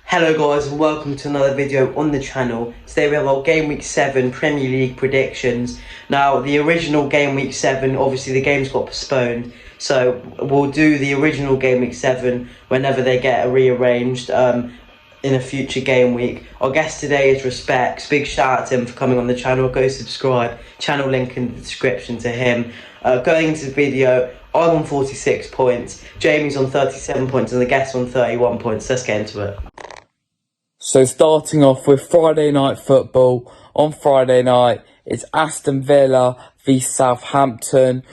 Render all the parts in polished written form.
Hello guys and welcome to another video on the channel. Today we have our Game Week 7 Premier League predictions. Now the original Game Week 7, obviously the games got postponed, so we'll do the original Game Week 7 whenever they get rearranged in a future game week. Our guest today is Respects. Big shout out to him for coming on the channel. Go subscribe, channel link in the description to him. Going into the video, I'm on 46 points, Jamie's on 37 points and the guest on 31 points. Let's get into it. So starting off with Friday night football, on Friday night it's Aston Villa v Southampton.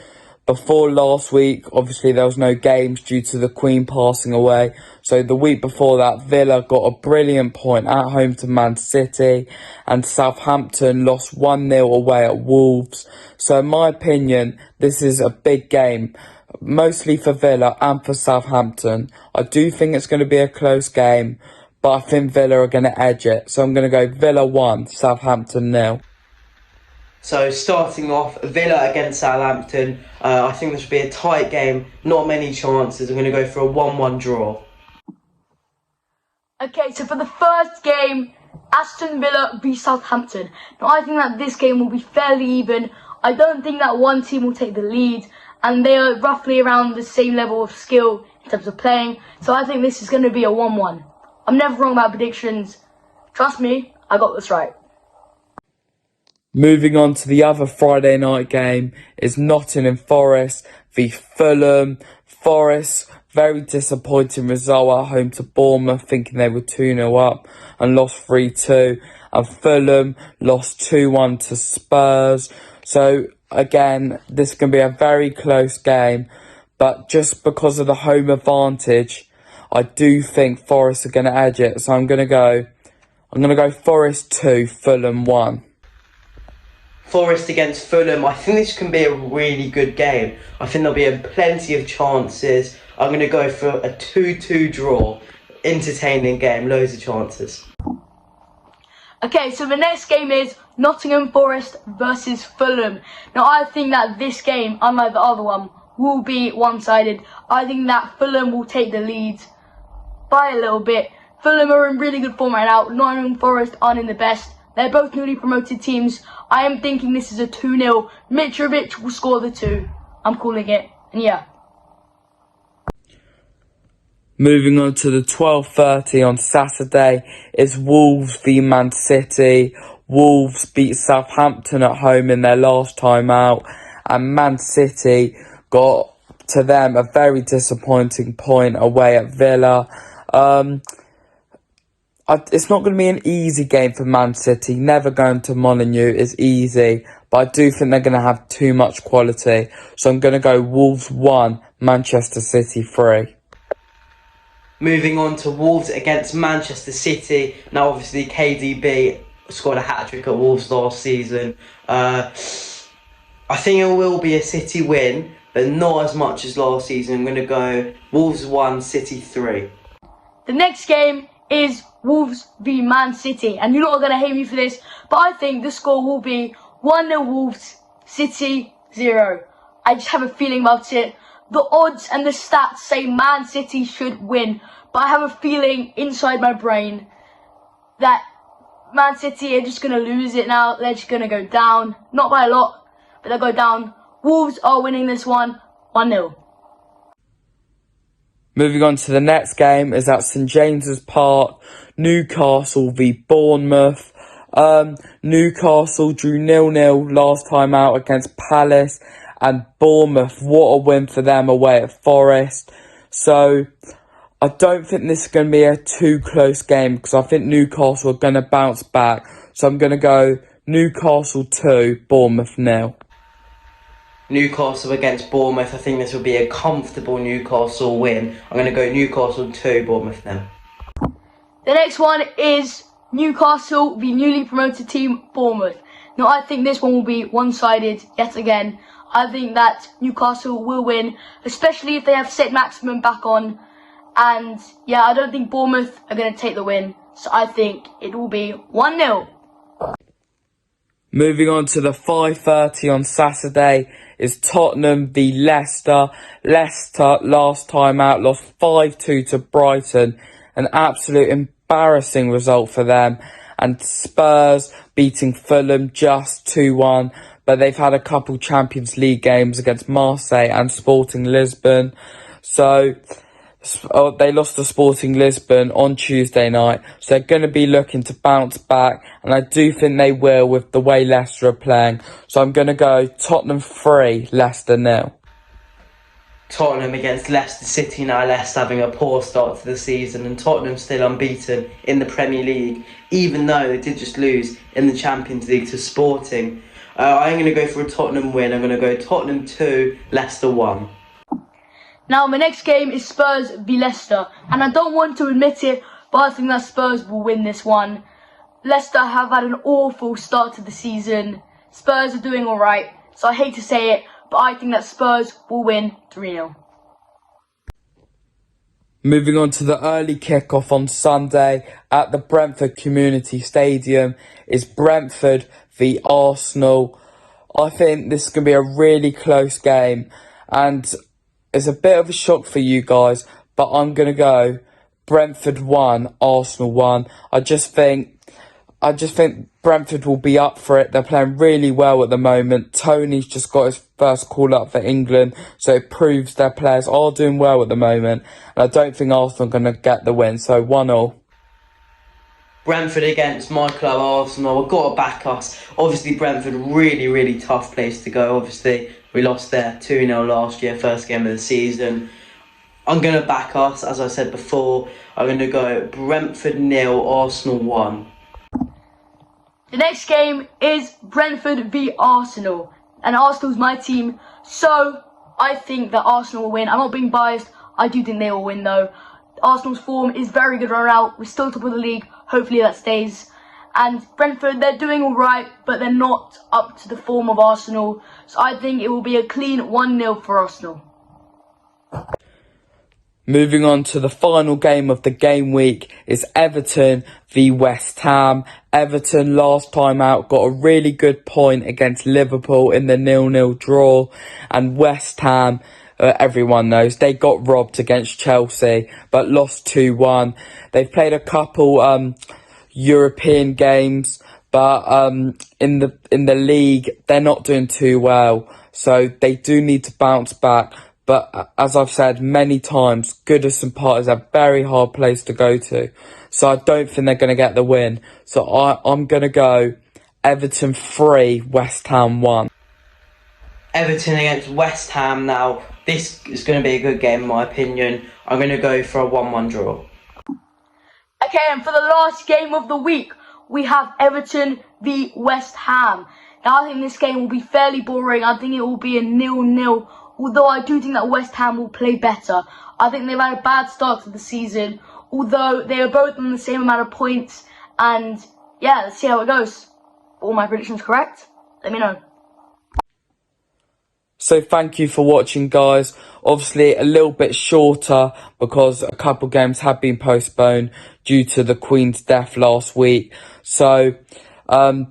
Before last week, obviously there was no games due to the Queen passing away. So the week before that, Villa got a brilliant point at home to Man City and Southampton lost 1-0 away at Wolves. So in my opinion, this is a big game, mostly for Villa and for Southampton. I do think it's going to be a close game, but I think Villa are going to edge it. So I'm going to go Villa 1, Southampton 0. So starting off, Villa against Southampton. I think this will be a tight game. Not many chances. I'm going to go for a 1-1 draw. Okay, so for the first game, Aston Villa v Southampton. Now I think that this game will be fairly even. I don't think that one team will take the lead. And they are roughly around the same level of skill in terms of playing. So I think this is going to be a 1-1. I'm never wrong about predictions. Trust me, I got this right. Moving on to the other Friday night game is Nottingham Forest v Fulham. Forest, very disappointing result at home to Bournemouth, thinking they were 2-0 up and lost 3-2. And Fulham lost 2-1 to Spurs. So again, this can be a very close game. But just because of the home advantage, I do think Forest are going to edge it, so I'm going to go Forest 2, Fulham 1. Forest against Fulham. I think this can be a really good game. I think there'll be plenty of chances. I'm going to go for a 2-2 draw. Entertaining game, loads of chances. Okay, so the next game is Nottingham Forest versus Fulham. Now I think that this game, unlike the other one, will be one-sided. I think that Fulham will take the lead by a little bit. Fulham are in really good form right now. Nottingham Forest aren't in the best. They're both newly promoted teams. I am thinking this is a 2-0. Mitrovic will score the 2. I'm calling it. And yeah. Moving on to the 12:30 on Saturday is Wolves v Man City. Wolves beat Southampton at home in their last time out. And Man City got to them a very disappointing point away at Villa. It's not going to be an easy game for Man City. Never going to Molineux is easy, but I do think they're going to have too much quality. So I'm going to go Wolves 1, Manchester City 3. Moving on to Wolves against Manchester City. Now obviously KDB scored a hat-trick at Wolves last season. I think it will be a City win, but not as much as last season. I'm going to go Wolves 1, City 3. The next game is Wolves v Man City. And you're not going to hate me for this, but I think the score will be 1-0 Wolves, City 0. I just have a feeling about it. The odds and the stats say Man City should win, but I have a feeling inside my brain that Man City are just going to lose it now. They're just going to go down. Not by a lot, but they'll go down. Wolves are winning this one 1-0. Moving on to the next game is at St James's Park, Newcastle v Bournemouth. Newcastle drew 0-0 last time out against Palace, and Bournemouth, what a win for them away at Forest. So I don't think this is going to be a too close game, because I think Newcastle are going to bounce back. So I'm going to go Newcastle 2, Bournemouth 0. Newcastle against Bournemouth. I think this will be a comfortable Newcastle win. I'm going to go Newcastle 2, Bournemouth 0. The next one is Newcastle v newly promoted team Bournemouth. Now I think this one will be one-sided yet again. I think that Newcastle will win, especially if they have St Maximin back on. And yeah, I don't think Bournemouth are going to take the win. So I think it will be 1-0. Moving on to the 5:30 on Saturday is Tottenham v Leicester. Leicester, last time out, lost 5-2 to Brighton. An absolute embarrassing result for them. And Spurs beating Fulham just 2-1. But they've had a couple Champions League games against Marseille and Sporting Lisbon. So they lost to Sporting Lisbon on Tuesday night. So they're going to be looking to bounce back. And I do think they will with the way Leicester are playing. So I'm going to go Tottenham 3, Leicester 0. Tottenham against Leicester City now. Leicester having a poor start to the season, and Tottenham still unbeaten in the Premier League, even though they did just lose in the Champions League to Sporting. I'm going to go for a Tottenham win. I'm going to go Tottenham 2, Leicester 1. Now, my next game is Spurs v Leicester, and I don't want to admit it, but I think that Spurs will win this one. Leicester have had an awful start to the season. Spurs are doing alright, so I hate to say it, but I think that Spurs will win 3-0. Moving on to the early kickoff on Sunday at the Brentford Community Stadium is Brentford v Arsenal. I think this is going to be a really close game, and it's a bit of a shock for you guys, but I'm going to go Brentford 1, Arsenal 1. I just think Brentford will be up for it. They're playing really well at the moment. Tony's just got his first call up for England, so it proves their players are doing well at the moment. And I don't think Arsenal are going to get the win, so 1-0. Brentford against my club, Arsenal. I've got to back us. Obviously, Brentford, really, really tough place to go. Obviously, we lost there 2-0 last year, first game of the season. I'm going to back us, as I said before. I'm going to go Brentford 0, Arsenal 1. The next game is Brentford v Arsenal, and Arsenal's my team, so I think that Arsenal will win. I'm not being biased, I do think they will win though. Arsenal's form is very good right now, we're still top of the league, hopefully that stays. And Brentford, they're doing alright, but they're not up to the form of Arsenal, so I think it will be a clean 1-0 for Arsenal. Moving on to the final game of the game week is Everton v West Ham. Everton last time out got a really good point against Liverpool in the 0-0 draw, and West Ham, everyone knows, they got robbed against Chelsea but lost 2-1. They've played a couple European games, but in the league they're not doing too well, so they do need to bounce back. But as I've said many times, Goodison Park is a very hard place to go to. So I don't think they're going to get the win. So I'm going to go Everton 3, West Ham 1. Everton against West Ham now. This is going to be a good game in my opinion. I'm going to go for a 1-1 draw. Okay, and for the last game of the week, we have Everton v West Ham. Now I think this game will be fairly boring. I think it will be a 0-0. Although I do think that West Ham will play better. I think they've had a bad start to the season. Although they are both on the same amount of points. And yeah, let's see how it goes. All my predictions correct? Let me know. So thank you for watching, guys. Obviously a little bit shorter because a couple games have been postponed due to the Queen's death last week. So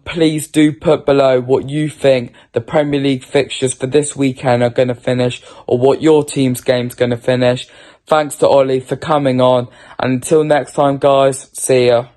please do put below what you think the Premier League fixtures for this weekend are going to finish, or what your team's game's going to finish. Thanks to Ollie for coming on, and until next time guys, see ya.